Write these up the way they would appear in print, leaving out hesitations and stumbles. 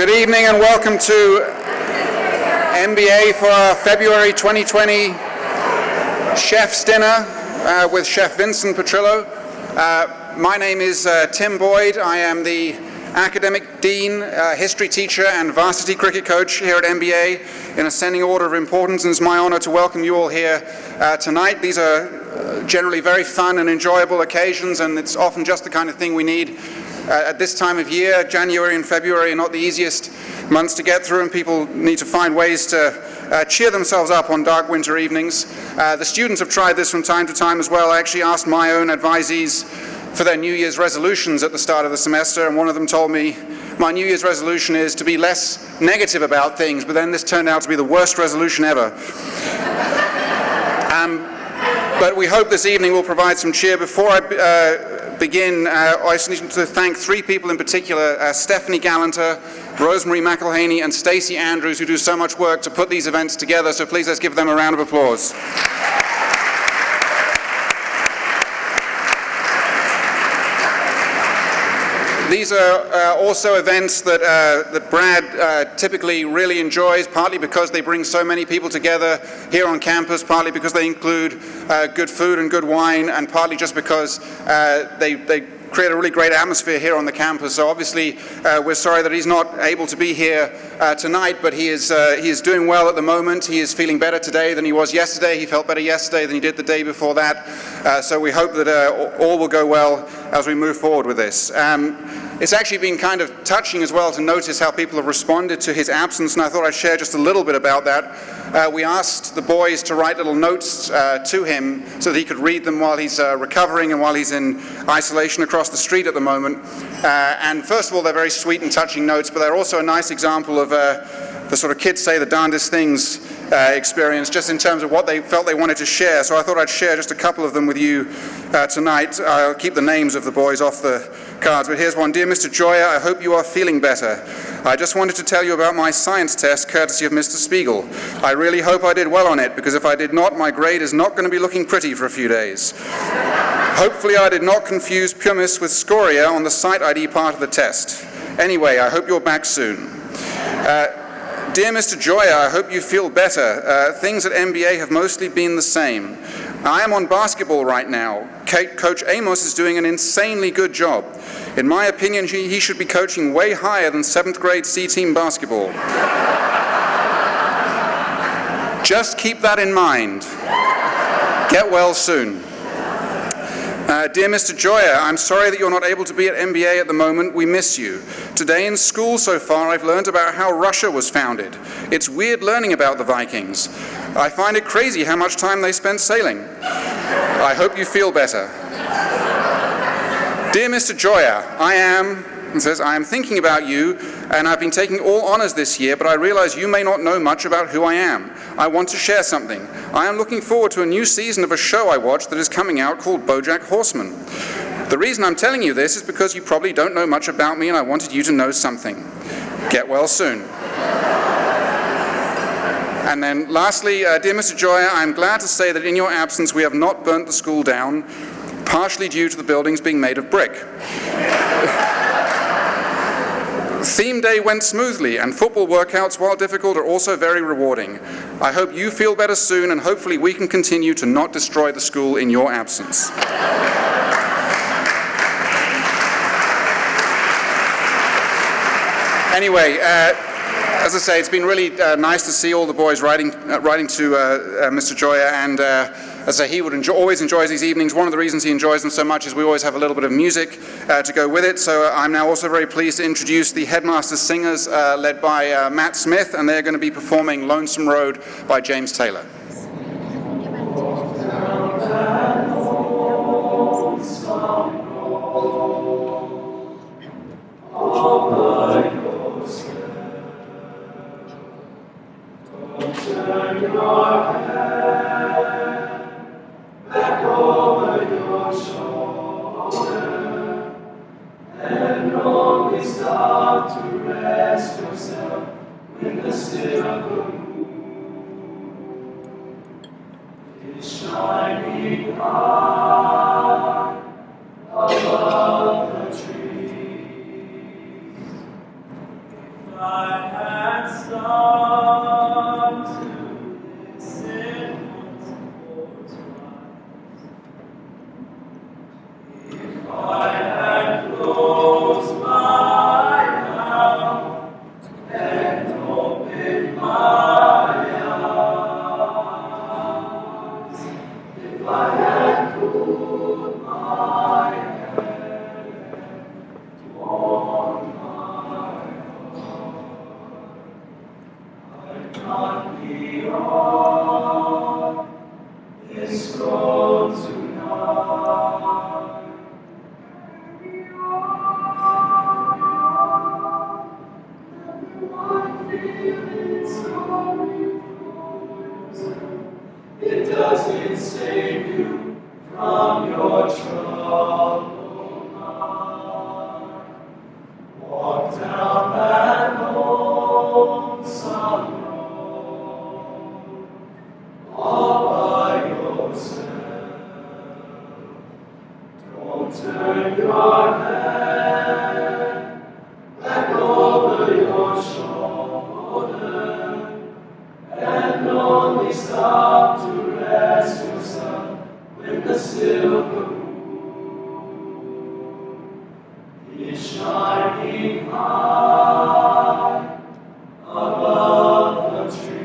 Good evening and welcome to MBA for our February 2020 Chef's Dinner with Chef Vinson Petrillo. My name is Tim Boyd. I am the Academic Dean, History Teacher and Varsity Cricket Coach here at MBA in ascending order of importance, and it's my honor to welcome you all here tonight. These are generally very fun and enjoyable occasions, and it's often just the kind of thing we need at this time of year. January and February are not the easiest months to get through, and people need to find ways to cheer themselves up on dark winter evenings. The students have tried this from time to time as well. I actually asked my own advisees for their New Year's resolutions at the start of the semester, and one of them told me, my New Year's resolution is to be less negative about things, but then this turned out to be the worst resolution ever. But we hope this evening will provide some cheer. Before I begin, I just need to thank three people in particular, Stephanie Gallanter, Rosemary McElhaney, and Stacey Andrews, who do so much work to put these events together, so please let's give them a round of applause. These are also events that Brad typically really enjoys, partly because they bring so many people together here on campus, partly because they include good food and good wine, and partly just because they create a really great atmosphere here on the campus. So obviously we're sorry that he's not able to be here tonight, but he is doing well at the moment. He is feeling better today than he was yesterday. He felt better yesterday than he did the day before that. So we hope that all will go well as we move forward with this. It's actually been kind of touching as well to notice how people have responded to his absence, and I thought I'd share just a little bit about that. We asked the boys to write little notes to him so that he could read them while he's recovering and while he's in isolation across the street at the moment. And first of all, they're very sweet and touching notes, but they're also a nice example of the sort of kids say the darndest things experience, just in terms of what they felt they wanted to share. So I thought I'd share just a couple of them with you tonight. I'll keep the names of the boys off the cards, but here's one. Dear Mr. Joyer, I hope you are feeling better. I just wanted to tell you about my science test, courtesy of Mr. Spiegel. I really hope I did well on it, because if I did not, my grade is not going to be looking pretty for a few days. Hopefully I did not confuse pumice with scoria on the site ID part of the test. Anyway, I hope you're back soon. Dear Mr. Joyer, I hope you feel better. Things at MBA have mostly been the same. I am on basketball right now. Coach Amos is doing an insanely good job. In my opinion, he should be coaching way higher than 7th grade C-team basketball. Just keep that in mind. Get well soon. Dear Mr. Joyer, I'm sorry that you're not able to be at MBA at the moment. We miss you. Today in school so far, I've learned about how Russia was founded. It's weird learning about the Vikings. I find it crazy how much time they spent sailing. I hope you feel better. Dear Mr. Joyer, I am thinking about you, and I've been taking all honors this year, but I realize you may not know much about who I am. I want to share something. I am looking forward to a new season of a show I watch that is coming out called BoJack Horseman. The reason I'm telling you this is because you probably don't know much about me, and I wanted you to know something. Get well soon. And then lastly, dear Mr. Joyer, I'm glad to say that in your absence we have not burnt the school down, partially due to the buildings being made of brick. Theme day went smoothly, and football workouts, while difficult, are also very rewarding. I hope you feel better soon, and hopefully we can continue to not destroy the school in your absence. Anyway, as I say, it's been really nice to see all the boys writing to Mr. Joyer, and as I say, he always enjoys these evenings. One of the reasons he enjoys them so much is we always have a little bit of music to go with it. So I'm now also very pleased to introduce the Headmaster Singers, led by Matt Smith, and they're going to be performing Lonesome Road by James Taylor. Turn your head back over your shoulder, and only stop to rest yourself in the still of the moon. It's shining high above the trees. I had stopped to listen once or twice, if I had closed my mouth and opened my eyes, if I had put my hand on my heart, I'd not be on this road tonight. Everyone feeling sorry for yourself. It doesn't save you from your troubled mind. Walk down that lonesome road all by yourself. Don't turn your head back over your shoulder and only stop to rest yourself when the silver moon is shining high above the trees.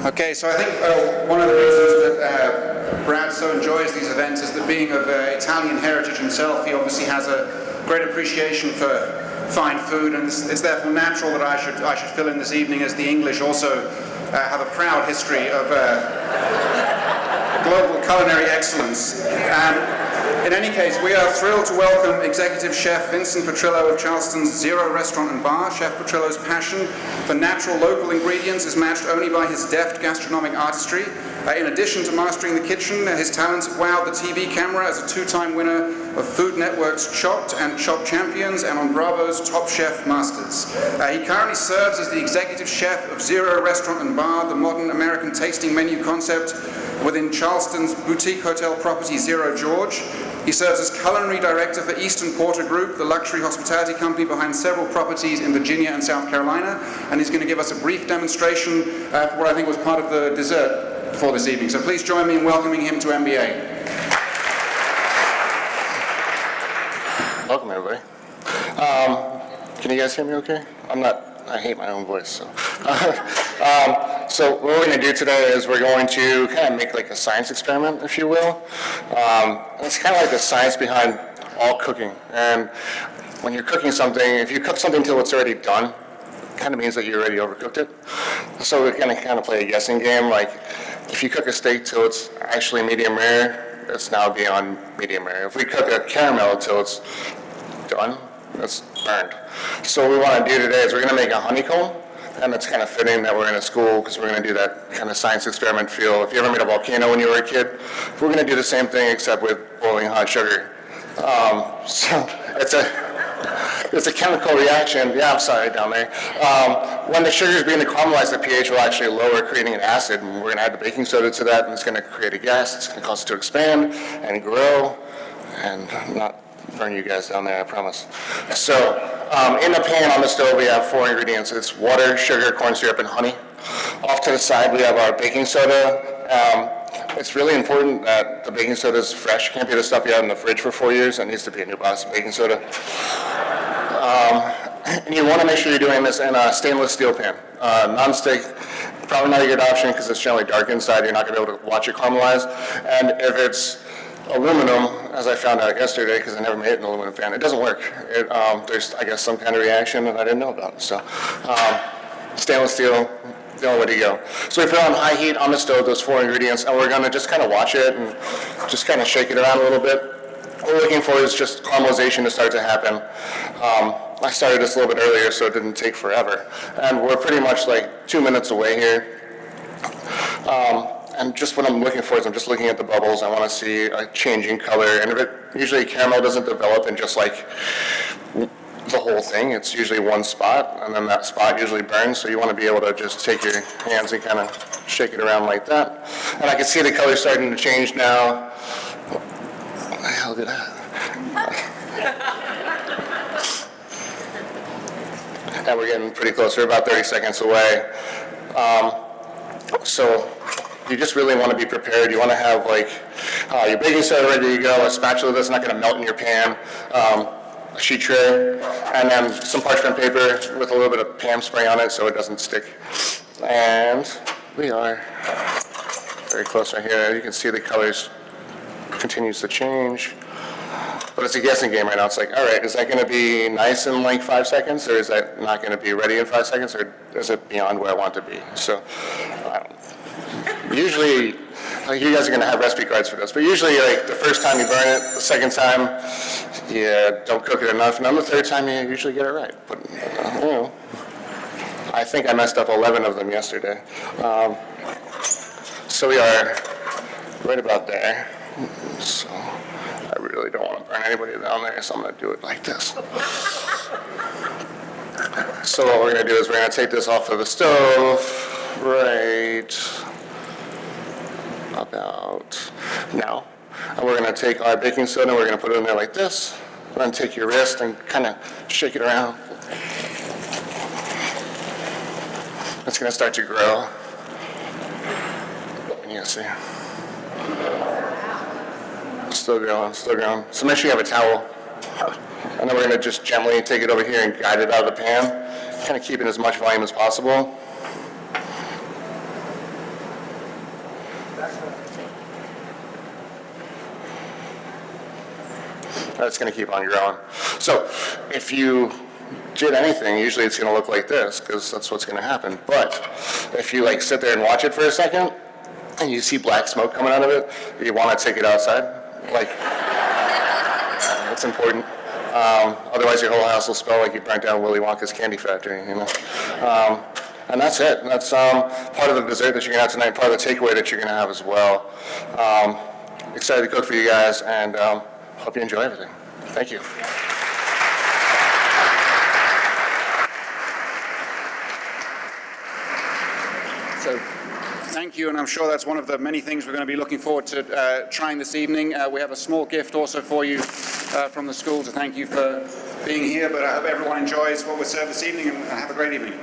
Okay, so I think one of the reasons that Brad so enjoys these events is that being of Italian heritage himself, he obviously has a great appreciation for fine food, and it's therefore natural that I should fill in this evening, as the English also have a proud history of global culinary excellence. In any case, we are thrilled to welcome Executive Chef Vinson Petrillo of Charleston's Zero Restaurant and Bar. Chef Petrillo's passion for natural local ingredients is matched only by his deft gastronomic artistry. In addition to mastering the kitchen, his talents have wowed the TV camera as a two-time winner of Food Network's Chopped and Chopped Champions and on Bravo's Top Chef Masters. He currently serves as the Executive Chef of Zero Restaurant and Bar, the modern American tasting menu concept within Charleston's boutique hotel property Zero George. He serves as culinary director for Eastern Porter Group, the luxury hospitality company behind several properties in Virginia and South Carolina, and he's going to give us a brief demonstration for what I think was part of the dessert for this evening. So please join me in welcoming him to MBA. Welcome, everybody. Can you guys hear me okay? I hate my own voice, so. So what we're going to do today is we're going to kind of make like a science experiment, if you will. It's kind of like the science behind all cooking. And when you're cooking something, if you cook something till it's already done, it kind of means that you already overcooked it. So we're going to kind of play a guessing game. Like if you cook a steak till it's actually medium rare, it's now beyond medium rare. If we cook a caramel till it's done, it's burned. So what we want to do today is we're going to make a honeycomb, and it's kind of fitting that we're in a school because we're going to do that kind of science experiment feel. If you ever made a volcano when you were a kid, we're going to do the same thing except with boiling hot sugar. So it's a chemical reaction. Yeah, I'm sorry, down there. When the sugar is being caramelized, the pH will actually lower, creating an acid, and we're going to add the baking soda to that, and it's going to create a gas. It's going to cause it to expand and grow, and not burn you guys down there, I promise. So in the pan on the stove, we have 4 ingredients. It's water, sugar, corn syrup, and honey. Off to the side, we have our baking soda. It's really important that the baking soda is fresh. You can't be the stuff you had in the fridge for 4 years. It needs to be a new box of baking soda. And you want to make sure you're doing this in a stainless steel pan. Non-stick, probably not a good option because it's generally dark inside. You're not going to be able to watch it caramelize. And if it's aluminum, as I found out yesterday, because I never made it in an aluminum pan, it doesn't work. There's, I guess, some kind of reaction that I didn't know about. So, stainless steel, the only way to go. So we put it on high heat on the stove, those 4 ingredients, and we're going to just kind of watch it and just kind of shake it around a little bit. What we're looking for is just caramelization to start to happen. I started this a little bit earlier, so it didn't take forever. And we're pretty much like 2 minutes away here. And just what I'm looking for is I'm just looking at the bubbles. I want to see a changing color. And if it, usually caramel doesn't develop in just like the whole thing. It's usually one spot, and then that spot usually burns, so you want to be able to just take your hands and kind of shake it around like that. And I can see the color starting to change now. What the hell did that? And we're getting pretty close. We're about 30 seconds away. So you just really want to be prepared. You want to have like your baking soda ready to go, a spatula that's not going to melt in your pan, a sheet tray, and then some parchment paper with a little bit of Pam spray on it so it doesn't stick. And we are very close right here. You can see the colors continues to change. But it's a guessing game right now. It's like, all right, is that going to be nice in like 5 seconds, or is that not going to be ready in 5 seconds, or is it beyond where I want to be? So usually, like, you guys are going to have recipe cards for this, but usually like the first time you burn it, the second time you don't cook it enough, and then the third time you usually get it right. But you know, I think I messed up 11 of them yesterday. So we are right about there. So I really don't want to burn anybody down there, so I'm going to do it like this. So what we're going to do is we're going to take this off of the stove right about now. And we're going to take our baking soda and we're going to put it in there like this. Then take your wrist and kind of shake it around. It's going to start to grow. You can see. Still growing, still growing. So make sure you have a towel. And then we're going to just gently take it over here and guide it out of the pan, kind of keeping as much volume as possible. That's going to keep on growing. So if you did anything, usually it's going to look like this, because that's what's going to happen. But if you like sit there and watch it for a second, and you see black smoke coming out of it, you want to take it outside. Like, it's important. Otherwise your whole house will smell like you burnt down Willy Wonka's candy factory, you know. And that's it. That's part of the dessert that you're going to have tonight, part of the takeaway that you're going to have as well. Excited to cook for you guys, and hope you enjoy everything. Thank you. So, thank you, and I'm sure that's one of the many things we're going to be looking forward to trying this evening. We have a small gift also for you from the school to thank you for being here, but I hope everyone enjoys what we're served this evening, and have a great evening.